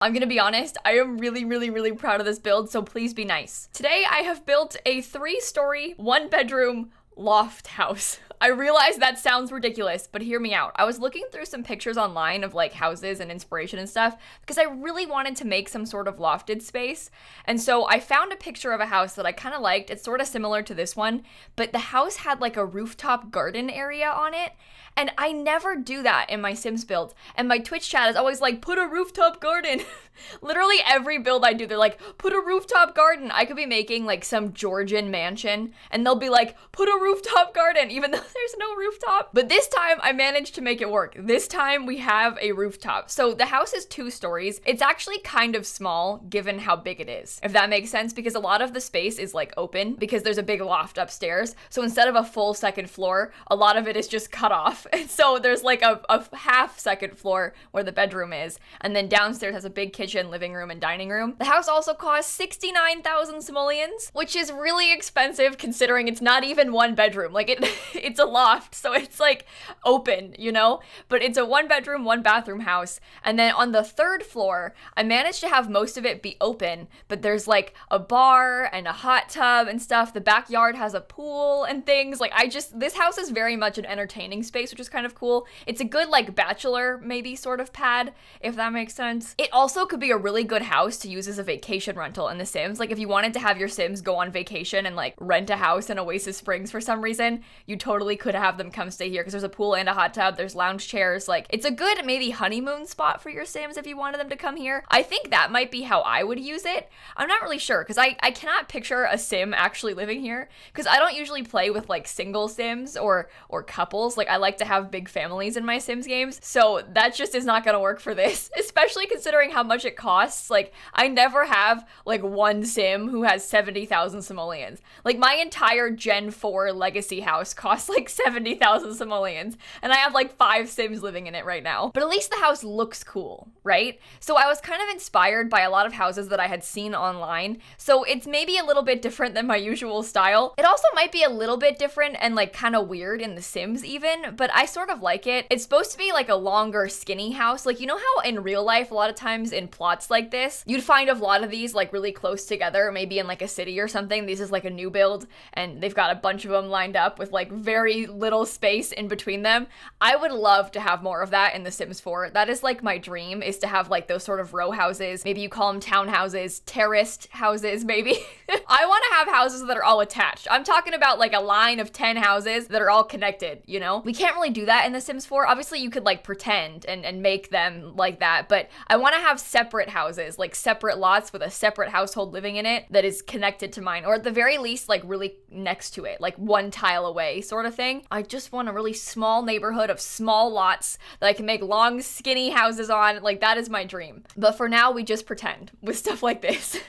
I'm gonna be honest, I am really proud of this build, so please be nice. Today, I have built a 3-story, 1-bedroom loft house. I realize that sounds ridiculous, but hear me out. I was looking through some pictures online of like houses and inspiration and stuff because I really wanted to make some sort of lofted space. And so I found a picture of a house that I kind of liked. It's sort of similar to this one, but the house had like a rooftop garden area on it. And I never do that in my Sims builds. And my Twitch chat is always like, put a rooftop garden. Literally every build I do, they're like, put a rooftop garden. I could be making like some Georgian mansion and they'll be like, put a rooftop garden, even though there's no rooftop. But this time I managed to make it work. This time we have a rooftop. So the house is 2 stories. It's actually kind of small given how big it is, if that makes sense, because a lot of the space is like open because there's a big loft upstairs. So instead of a full 2nd floor, a lot of it is just cut off. And so there's like a half 2nd floor where the bedroom is. And then downstairs has a big kitchen, living room, and dining room. The house also costs 69,000 simoleons, which is really expensive considering it's not even 1 bedroom. Like it's a loft, so it's like open, you know? But it's a 1-bedroom, 1-bathroom house. And then on the 3rd floor, I managed to have most of it be open, but there's like a bar and a hot tub and stuff. The backyard has a pool and things. Like this house is very much an entertaining space, which is kind of cool. It's a good like bachelor maybe sort of pad, if that makes sense. It also could be a really good house to use as a vacation rental in The Sims. Like if you wanted to have your Sims go on vacation and like rent a house in Oasis Springs for some reason, you totally could have them come stay here because there's a pool and a hot tub, there's lounge chairs. Like it's a good maybe honeymoon spot for your Sims if you wanted them to come here. I think that might be how I would use it. I'm not really sure because I cannot picture a Sim actually living here because I don't usually play with like single Sims or couples. Like I like to have big families in my Sims games, so that just is not gonna work for this, especially considering how much it costs. Like I never have like one Sim who has 70,000 simoleons. Like my entire Gen 4 legacy house costs like 70,000 simoleons, and I have like 5 Sims living in it right now. But at least the house looks cool, right? So I was kind of inspired by a lot of houses that I had seen online, so it's maybe a little bit different than my usual style. It also might be a little bit different and like kind of weird in The Sims even, but I sort of like it. It's supposed to be like a longer, skinny house. Like, you know how in real life, a lot of times in plots like this, you'd find a lot of these like really close together, maybe in like a city or something. This is like a new build and they've got a bunch of them lined up with like very little space in between them. I would love to have more of that in The Sims 4. That is like my dream, is to have like those sort of row houses. Maybe you call them townhouses, terraced houses, maybe. I want to have houses that are all attached. I'm talking about like a line of 10 houses that are all connected, you know? We can't really do that in The Sims 4. Obviously, you could like pretend and make them like that, but I want to have separate houses, like separate lots with a separate household living in it that is connected to mine, or at the very least, like really next to it, like 1 tile away sort of thing. I just want a really small neighborhood of small lots that I can make long, skinny houses on. Like that is my dream. But for now, we just pretend with stuff like this.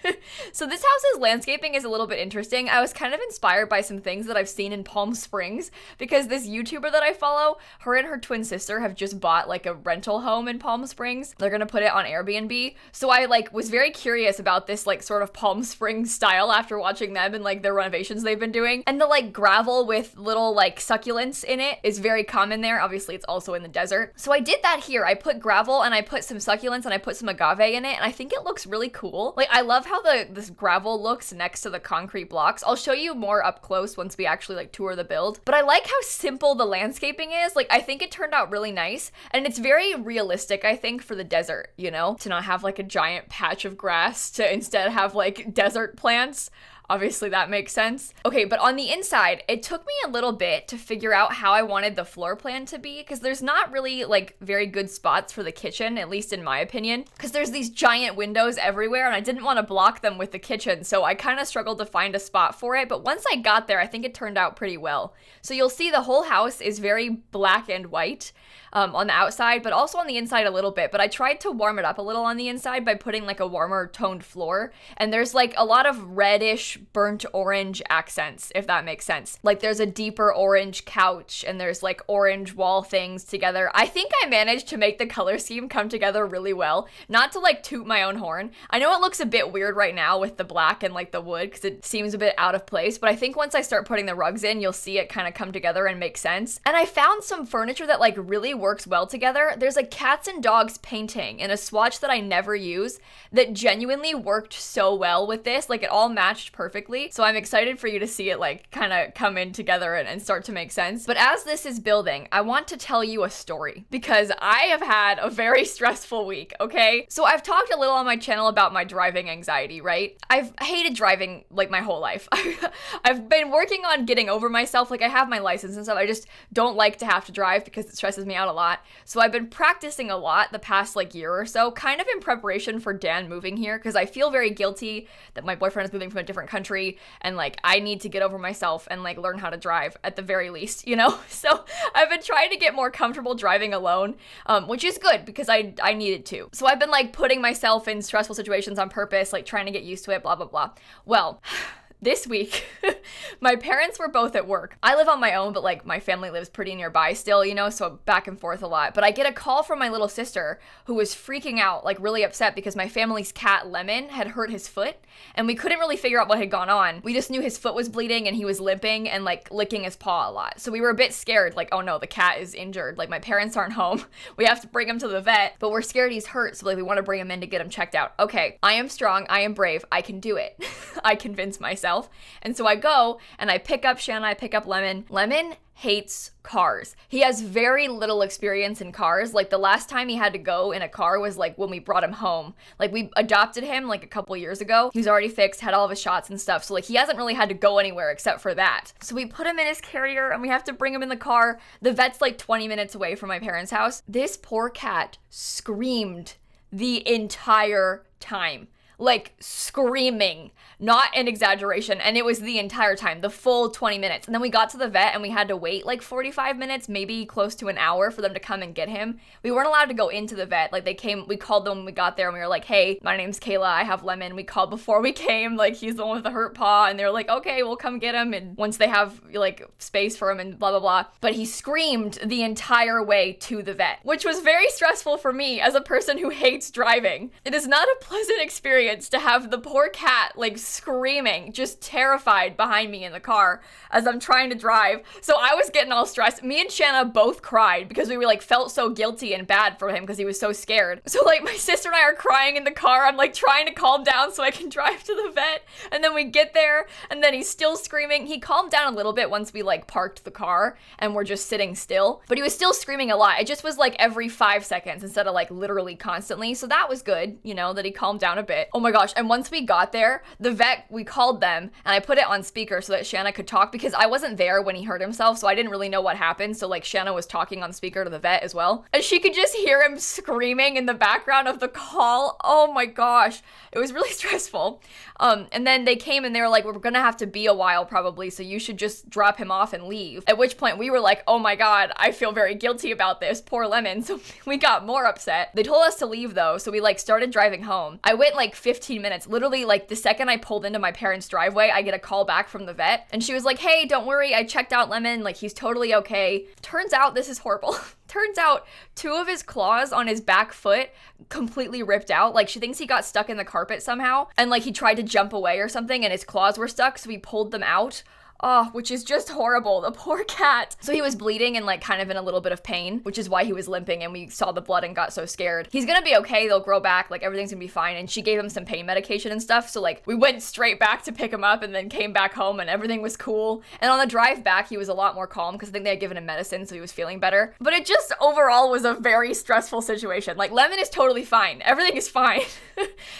So this house's landscaping is a little bit interesting. I was kind of inspired by some things that I've seen in Palm Springs because this YouTuber that I follow, her and her twin sister have just bought like a rental home in Palm Springs. They're gonna put it on Airbnb. So I like was very curious about this like sort of Palm Springs style after watching them and like their renovations they've been doing. And the like gravel with little like succulents in it is very common there. Obviously it's also in the desert. So I did that here. I put gravel and I put some succulents and I put some agave in it, and I think it looks really cool. Like I love how this gravel looks next to the concrete blocks. I'll show you more up close once we actually like tour the build. But I like how simple the landscaping is. Like I think it turned out really nice, and it's very realistic, I think, for the desert, you know, to not have like a giant patch of grass, to instead have like desert plants. Obviously that makes sense. Okay, but on the inside, it took me a little bit to figure out how I wanted the floor plan to be, because there's not really like very good spots for the kitchen, at least in my opinion, because there's these giant windows everywhere and I didn't want to block them with the kitchen, so I kind of struggled to find a spot for it. But once I got there, I think it turned out pretty well. So you'll see the whole house is very black and white on the outside, but also on the inside a little bit. But I tried to warm it up a little on the inside by putting like a warmer toned floor, and there's like a lot of reddish burnt orange accents, if that makes sense. Like there's a deeper orange couch and there's like orange wall things together. I think I managed to make the color scheme come together really well. Not to like toot my own horn. I know it looks a bit weird right now with the black and like the wood because it seems a bit out of place, but I think once I start putting the rugs in, you'll see it kind of come together and make sense. And I found some furniture that like really works well together. There's a cats and dogs painting and a swatch that I never use that genuinely worked so well with this. Like it all matched perfectly. So I'm excited for you to see it like kind of come in together and start to make sense. But as this is building, I want to tell you a story because I have had a very stressful week, okay? So I've talked a little on my channel about my driving anxiety, right? I've hated driving like my whole life. I've been working on getting over myself. Like I have my license and stuff. I just don't like to have to drive because it stresses me out a lot. So I've been practicing a lot the past like year or so, kind of in preparation for Dan moving here because I feel very guilty that my boyfriend is moving from a different country and like I need to get over myself and like learn how to drive at the very least, you know? So I've been trying to get more comfortable driving alone, which is good because I needed to. So I've been like putting myself in stressful situations on purpose, like trying to get used to it, blah, blah, blah. Well, this week, my parents were both at work. I live on my own, but like my family lives pretty nearby still, you know, so back and forth a lot. But I get a call from my little sister who was freaking out, like really upset because my family's cat Lemon had hurt his foot and we couldn't really figure out what had gone on. We just knew his foot was bleeding and he was limping and like licking his paw a lot. So we were a bit scared, like, oh no, the cat is injured. Like my parents aren't home. We have to bring him to the vet, but we're scared he's hurt. So like we want to bring him in to get him checked out. Okay, I am strong. I am brave. I can do it. I convince myself. And so I go and I pick up Shanna, I pick up Lemon. Lemon hates cars. He has very little experience in cars. Like the last time he had to go in a car was like when we brought him home. Like we adopted him like a couple years ago. He was already fixed, had all of his shots and stuff. So like he hasn't really had to go anywhere except for that. So we put him in his carrier and we have to bring him in the car. The vet's like 20 minutes away from my parents' house. This poor cat screamed the entire time. Like screaming, not an exaggeration. And it was the entire time, the full 20 minutes. And then we got to the vet and we had to wait like 45 minutes, maybe close to an hour for them to come and get him. We weren't allowed to go into the vet. Like they came, we called them when we got there and we were like, hey, my name's Kayla, I have Lemon. We called before we came, like he's the one with the hurt paw. And they were like, okay, we'll come get him. And once they have like space for him and blah, blah, blah. But he screamed the entire way to the vet, which was very stressful for me as a person who hates driving. It is not a pleasant experience to have the poor cat like screaming, just terrified behind me in the car as I'm trying to drive. So I was getting all stressed. Me and Shanna both cried because we were like felt so guilty and bad for him because he was so scared. So like my sister and I are crying in the car. I'm like trying to calm down so I can drive to the vet. And then we get there and then he's still screaming. He calmed down a little bit once we like parked the car and we're just sitting still, but he was still screaming a lot. It just was like every 5 seconds instead of like literally constantly. So that was good, you know, that he calmed down a bit. Oh my gosh. And once we got there, the vet, we called them and I put it on speaker so that Shanna could talk because I wasn't there when he hurt himself. So I didn't really know what happened. So like Shanna was talking on speaker to the vet as well. And she could just hear him screaming in the background of the call. Oh my gosh. It was really stressful. And then they came and they were like, we're going to have to be a while probably. So you should just drop him off and leave. At which point we were like, oh my God, I feel very guilty about this. Poor Lemon. So we got more upset. They told us to leave though. So we like started driving home. I went like 15 minutes, literally like the second I pulled into my parents' driveway, I get a call back from the vet and she was like, hey, don't worry. I checked out Lemon. Like he's totally okay. Turns out this is horrible. Turns out 2 of his claws on his back foot completely ripped out. Like she thinks he got stuck in the carpet somehow and like he tried to jump away or something and his claws were stuck. So we pulled them out. Oh, which is just horrible. The poor cat. So he was bleeding and like kind of in a little bit of pain, which is why he was limping and we saw the blood and got so scared. He's gonna be okay. They'll grow back. Like everything's gonna be fine. And she gave him some pain medication and stuff. So like we went straight back to pick him up and then came back home and everything was cool. And on the drive back, he was a lot more calm because I think they had given him medicine. So he was feeling better. But it just overall was a very stressful situation. Like Lemon is totally fine. Everything is fine.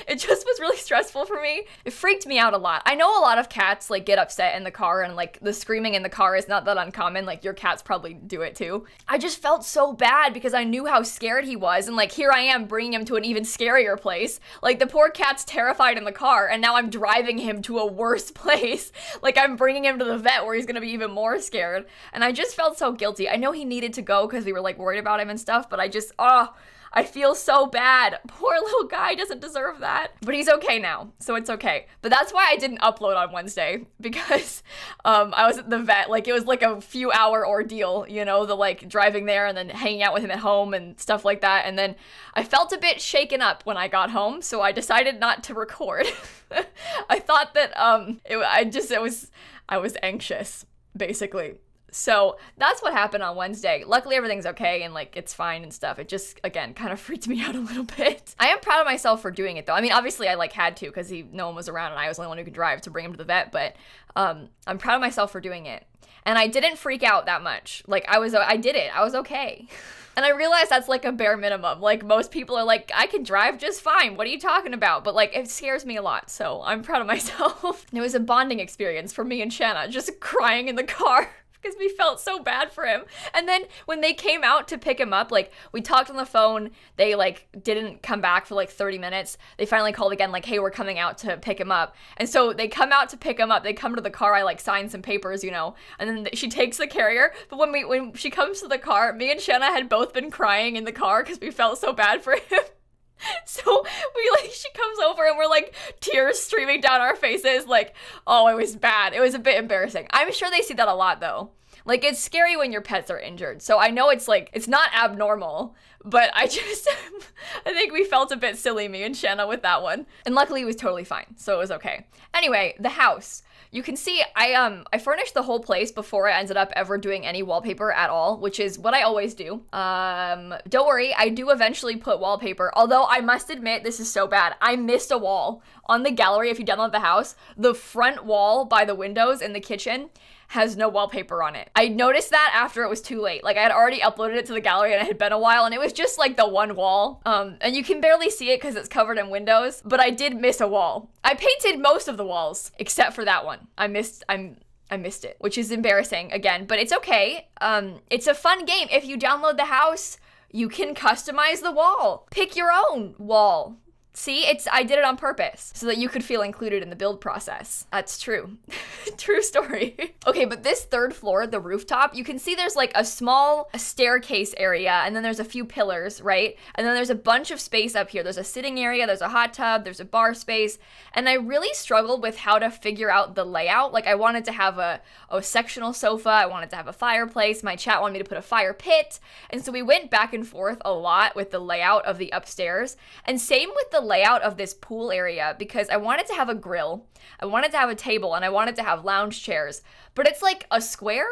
It just was really stressful for me. It freaked me out a lot. I know a lot of cats like get upset in the car and like the screaming in the car is not that uncommon. Like your cats probably do it too. I just felt so bad because I knew how scared he was. And like, here I am bringing him to an even scarier place. Like the poor cat's terrified in the car and now I'm driving him to a worse place. Like I'm bringing him to the vet where he's gonna be even more scared. And I just felt so guilty. I know he needed to go because we were like worried about him and stuff, but I just, I feel so bad. Poor little guy doesn't deserve that. But he's okay now, so it's okay. But that's why I didn't upload on Wednesday, because I was at the vet. Like, it was like a few hour ordeal, you know, the like driving there and then hanging out with him at home and stuff like that. And then I felt a bit shaken up when I got home, so I decided not to record. I thought that I was anxious, basically. So that's what happened on Wednesday. Luckily, everything's okay and like it's fine and stuff. It just, again, kind of freaked me out a little bit. I am proud of myself for doing it though. I mean, obviously I like had to because no one was around and I was the only one who could drive to bring him to the vet, but I'm proud of myself for doing it. And I didn't freak out that much. Like I did it. I was okay. And I realized that's like a bare minimum. Like most people are like, I can drive just fine. What are you talking about? But like, it scares me a lot. So I'm proud of myself. It was a bonding experience for me and Shanna, just crying in the car. Because we felt so bad for him. And then when they came out to pick him up, like, we talked on the phone, they, like, didn't come back for, like, 30 minutes. They finally called again, like, hey, we're coming out to pick him up. And so they come out to pick him up. They come to the car, I, like, sign some papers, you know, and then she takes the carrier. But when she comes to the car, me and Shanna had both been crying in the car because we felt so bad for him. So she comes over and we're like tears streaming down our faces, like, oh, it was bad. It was a bit embarrassing. I'm sure they see that a lot though. Like, it's scary when your pets are injured. So I know it's like, it's not abnormal, but I think we felt a bit silly, me and Shanna, with that one. And luckily it was totally fine. So it was okay. Anyway, the house. You can see I furnished the whole place before I ended up ever doing any wallpaper at all, which is what I always do. Don't worry, I do eventually put wallpaper, although I must admit, this is so bad. I missed a wall. On the gallery, if you download the house, the front wall by the windows in the kitchen has no wallpaper on it. I noticed that after it was too late. Like, I had already uploaded it to the gallery and it had been a while and it was just like the one wall. And you can barely see it because it's covered in windows, but I did miss a wall. I painted most of the walls except for that one. I missed it, which is embarrassing again, but it's okay. It's a fun game. If you download the house, you can customize the wall. Pick your own wall. See, I did it on purpose so that you could feel included in the build process. That's true. True story. Okay, but this third floor, the rooftop, you can see there's like a small staircase area and then there's a few pillars, right? And then there's a bunch of space up here. There's a sitting area, there's a hot tub, there's a bar space. And I really struggled with how to figure out the layout. Like, I wanted to have a sectional sofa. I wanted to have a fireplace. My chat wanted me to put a fire pit. And so we went back and forth a lot with the layout of the upstairs. And same with the layout of this pool area, because I wanted to have a grill, I wanted to have a table, and I wanted to have lounge chairs, but it's like a square.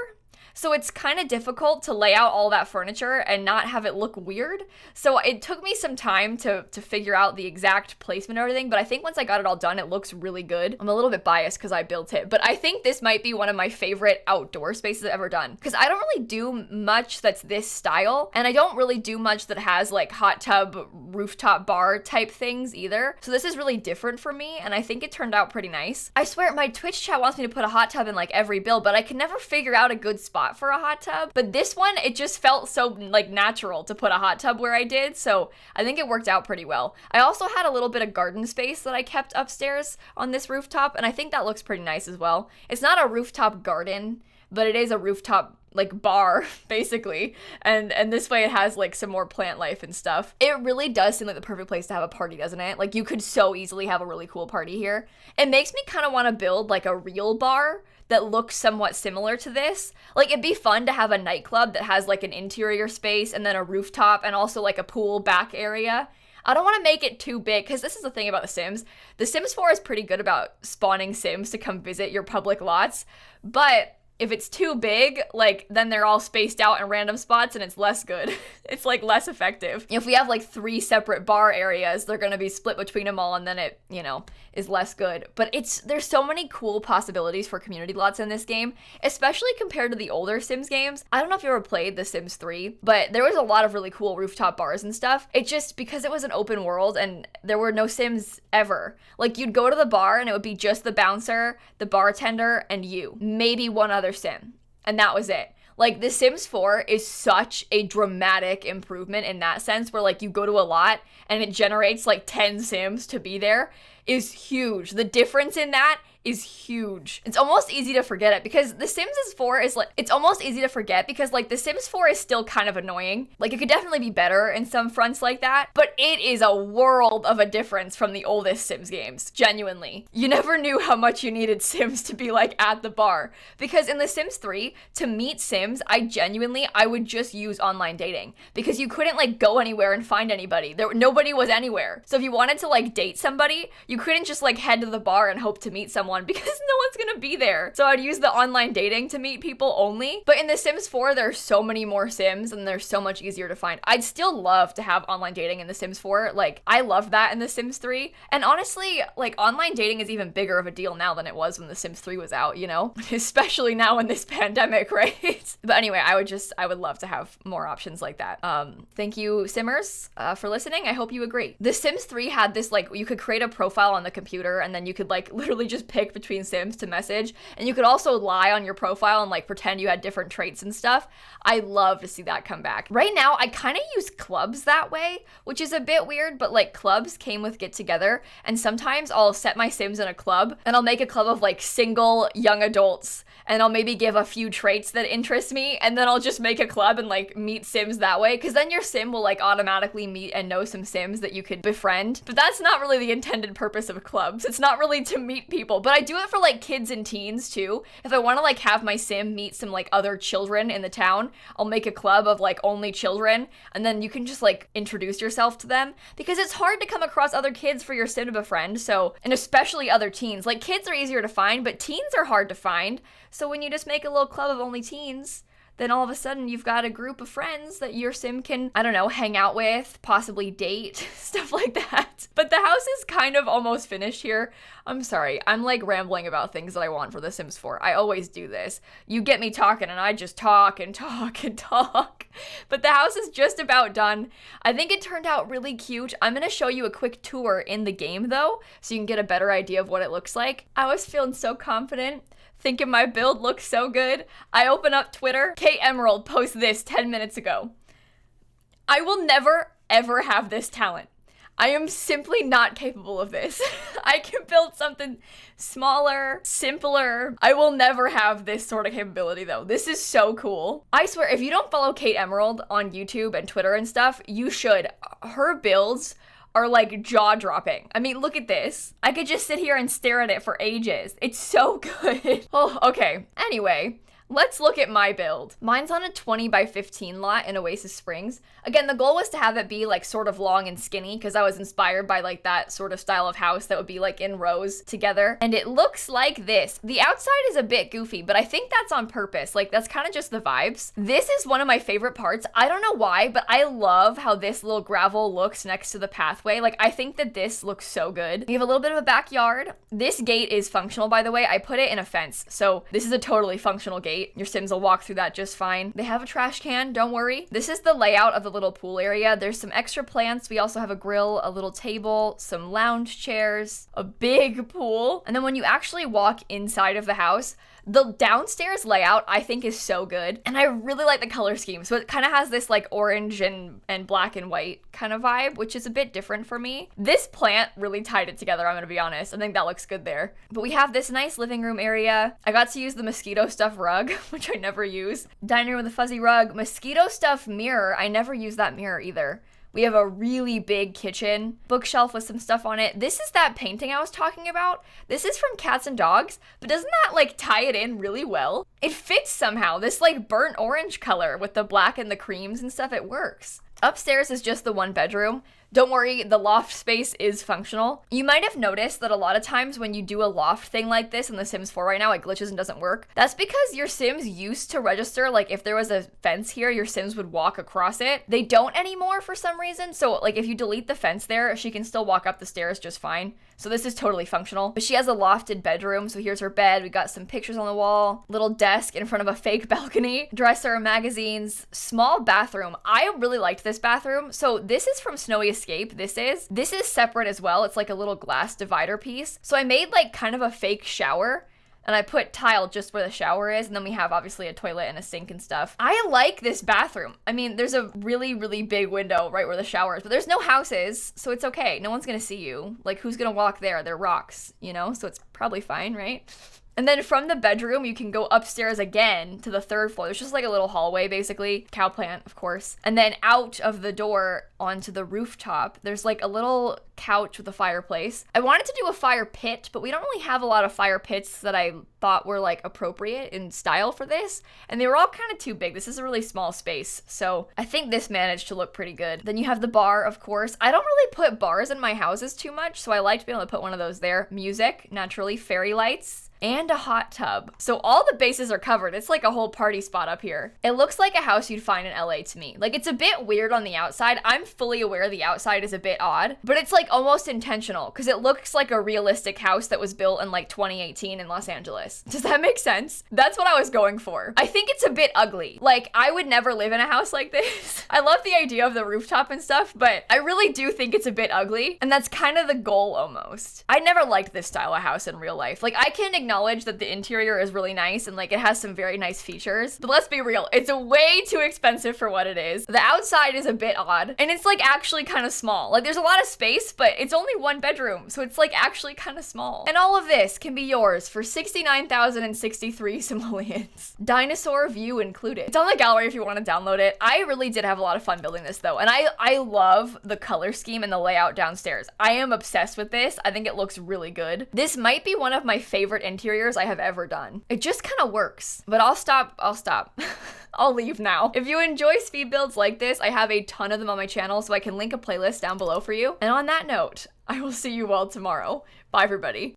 So it's kind of difficult to lay out all that furniture and not have it look weird. So it took me some time to figure out the exact placement and everything, but I think once I got it all done, it looks really good. I'm a little bit biased because I built it, but I think this might be one of my favorite outdoor spaces I've ever done, because I don't really do much that's this style, and I don't really do much that has like hot tub, rooftop bar type things either. So this is really different for me, and I think it turned out pretty nice. I swear my Twitch chat wants me to put a hot tub in like every build, but I can never figure out a good spot for a hot tub. But this one, it just felt so like natural to put a hot tub where I did, so I think it worked out pretty well. I also had a little bit of garden space that I kept upstairs on this rooftop, and I think that looks pretty nice as well. It's not a rooftop garden, but it is a rooftop like bar basically, and this way it has like some more plant life and stuff. It really does seem like the perfect place to have a party, doesn't it? Like, you could so easily have a really cool party here. It makes me kind of want to build like a real bar that looks somewhat similar to this. Like, it'd be fun to have a nightclub that has like an interior space and then a rooftop and also like a pool back area. I don't want to make it too big, because this is the thing about The Sims. The Sims 4 is pretty good about spawning Sims to come visit your public lots, but if it's too big, like, then they're all spaced out in random spots and it's less good. It's like less effective. If we have like 3 separate bar areas, they're gonna be split between them all, and then it, you know, is less good. But there's so many cool possibilities for community lots in this game, especially compared to the older Sims games. I don't know if you ever played The Sims 3, but there was a lot of really cool rooftop bars and stuff. It just, because it was an open world and there were no Sims ever. Like, you'd go to the bar and it would be just the bouncer, the bartender, and you. Maybe one other Sim. And that was it. Like, The Sims 4 is such a dramatic improvement in that sense, where like you go to a lot and it generates like 10 Sims to be there, is huge. The difference in that is huge. It's almost easy to forget it because The Sims 4 is like, it's almost easy to forget because like The Sims 4 is still kind of annoying. Like it could definitely be better in some fronts like that, but it is a world of a difference from the oldest Sims games, genuinely. You never knew how much you needed Sims to be like at the bar because in The Sims 3, to meet Sims, I would just use online dating because you couldn't like go anywhere and find anybody. Nobody was anywhere. So if you wanted to like date somebody, you couldn't just like head to the bar and hope to meet someone because no one's gonna be there. So I'd use the online dating to meet people only. But in The Sims 4, there's so many more Sims and they're so much easier to find. I'd still love to have online dating in The Sims 4. Like I loved that in The Sims 3. And honestly, like online dating is even bigger of a deal now than it was when The Sims 3 was out, you know? Especially now in this pandemic, right? But anyway, I would love to have more options like that. Thank you, Simmers, for listening. I hope you agree. The Sims 3 had this, like, you could create a profile on the computer and then you could, like, literally just pick between Sims to message. And you could also lie on your profile and, like, pretend you had different traits and stuff. I love to see that come back. Right now, I kind of use clubs that way, which is a bit weird, but, like, clubs came with Get Together. And sometimes I'll set my Sims in a club and I'll make a club of, like, single young adults. And I'll maybe give a few traits that interest me, and then I'll just make a club and like meet Sims that way, because then your Sim will like automatically meet and know some Sims that you could befriend. But that's not really the intended purpose of clubs. It's not really to meet people, but I do it for like kids and teens too. If I want to like have my Sim meet some like other children in the town, I'll make a club of like only children, and then you can just like introduce yourself to them, because it's hard to come across other kids for your Sim to befriend. So, and especially other teens. Like kids are easier to find, but teens are hard to find. So when you just make a little club of only teens, then all of a sudden you've got a group of friends that your Sim can, I don't know, hang out with, possibly date, stuff like that. But the house is kind of almost finished here. I'm sorry, I'm like rambling about things that I want for The Sims 4. I always do this. You get me talking and I just talk and talk and talk. But the house is just about done. I think it turned out really cute. I'm gonna show you a quick tour in the game though, so you can get a better idea of what it looks like. I was feeling so confident, thinking my build looks so good. I open up Twitter. Kate Emerald posts this 10 minutes ago. I will never, ever have this talent. I am simply not capable of this. I can build something smaller, simpler. I will never have this sort of capability though. This is so cool. I swear, if you don't follow Kate Emerald on YouTube and Twitter and stuff, you should. Her builds are like jaw-dropping. I mean, look at this. I could just sit here and stare at it for ages. It's so good. Oh, okay. Anyway, let's look at my build. Mine's on a 20 by 15 lot in Oasis Springs. Again, the goal was to have it be like sort of long and skinny because I was inspired by like that sort of style of house that would be like in rows together. And it looks like this. The outside is a bit goofy, but I think that's on purpose. Like that's kind of just the vibes. This is one of my favorite parts. I don't know why, but I love how this little gravel looks next to the pathway. Like I think that this looks so good. We have a little bit of a backyard. This gate is functional, by the way. I put it in a fence. So this is a totally functional gate. Your Sims will walk through that just fine. They have a trash can, don't worry. This is the layout of the little pool area. There's some extra plants. We also have a grill, a little table, some lounge chairs, a big pool. And then when you actually walk inside of the house, the downstairs layout I think is so good. And I really like the color scheme. So it kind of has this like orange and black and white kind of vibe, which is a bit different for me. This plant really tied it together, I'm gonna be honest. I think that looks good there. But we have this nice living room area. I got to use the mosquito stuff rug, which I never use. Dining room with a fuzzy rug. Mosquito stuff mirror. I never use that mirror either. We have a really big kitchen, bookshelf with some stuff on it. This is that painting I was talking about. This is from Cats and Dogs, but doesn't that like tie it in really well? It fits somehow. This like burnt orange color with the black and the creams and stuff, it works. Upstairs is just the one bedroom. Don't worry, the loft space is functional. You might have noticed that a lot of times when you do a loft thing like this in The Sims 4 right now, it glitches and doesn't work. That's because your Sims used to register, like if there was a fence here, your Sims would walk across it. They don't anymore for some reason. So like if you delete the fence there, she can still walk up the stairs just fine. So this is totally functional. But she has a lofted bedroom. So here's her bed. We got some pictures on the wall, little desk in front of a fake balcony, dresser, magazines, small bathroom. I really liked this bathroom. So this is from Snowy Escape. This is separate as well. It's like a little glass divider piece. So I made like kind of a fake shower. and I put tile just where the shower is, and then we have obviously a toilet and a sink and stuff. I like this bathroom. I mean, there's a really, really big window right where the shower is, but there's no houses, so it's okay. No one's gonna see you. Like, who's gonna walk there? They're rocks, you know? So it's probably fine, right? And then from the bedroom, you can go upstairs again to the 3rd floor. There's just like a little hallway, basically. Cow plant, of course. And then out of the door onto the rooftop, there's like a little couch with a fireplace. I wanted to do a fire pit, but we don't really have a lot of fire pits that I thought were like appropriate in style for this. And they were all kind of too big. This is a really small space. So I think this managed to look pretty good. Then you have the bar, of course. I don't really put bars in my houses too much, so I liked being able to put one of those there. Music, naturally, fairy lights, and a hot tub. So all the bases are covered. It's like a whole party spot up here. It looks like a house you'd find in LA to me. Like, it's a bit weird on the outside. I'm fully aware the outside is a bit odd, but it's like almost intentional because it looks like a realistic house that was built in like 2018 in Los Angeles. Does that make sense? That's what I was going for. I think it's a bit ugly. Like, I would never live in a house like this. I love the idea of the rooftop and stuff, but I really do think it's a bit ugly, and that's kind of the goal almost. I never liked this style of house in real life. Like, I can acknowledge that the interior is really nice and like it has some very nice features, but let's be real, it's way too expensive for what it is. The outside is a bit odd, and it's like actually kind of small. Like, there's a lot of space, but it's only 1 bedroom, so it's like actually kind of small. And all of this can be yours for 69,063 simoleons. Dinosaur view included. It's on the gallery if you want to download it. I really did have a lot of fun building this though, and I love the color scheme and the layout downstairs. I am obsessed with this. I think it looks really good. This might be one of my favorite interiors I have ever done. It just kind of works. But I'll stop. I'll leave now. If you enjoy speed builds like this, I have a ton of them on my channel, so I can link a playlist down below for you. And on that note, I will see you all tomorrow. Bye, everybody.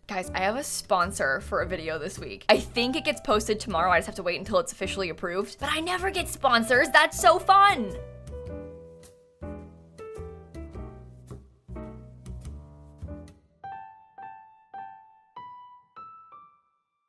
Guys, I have a sponsor for a video this week. I think it gets posted tomorrow. I just have to wait until it's officially approved. But I never get sponsors. That's so fun.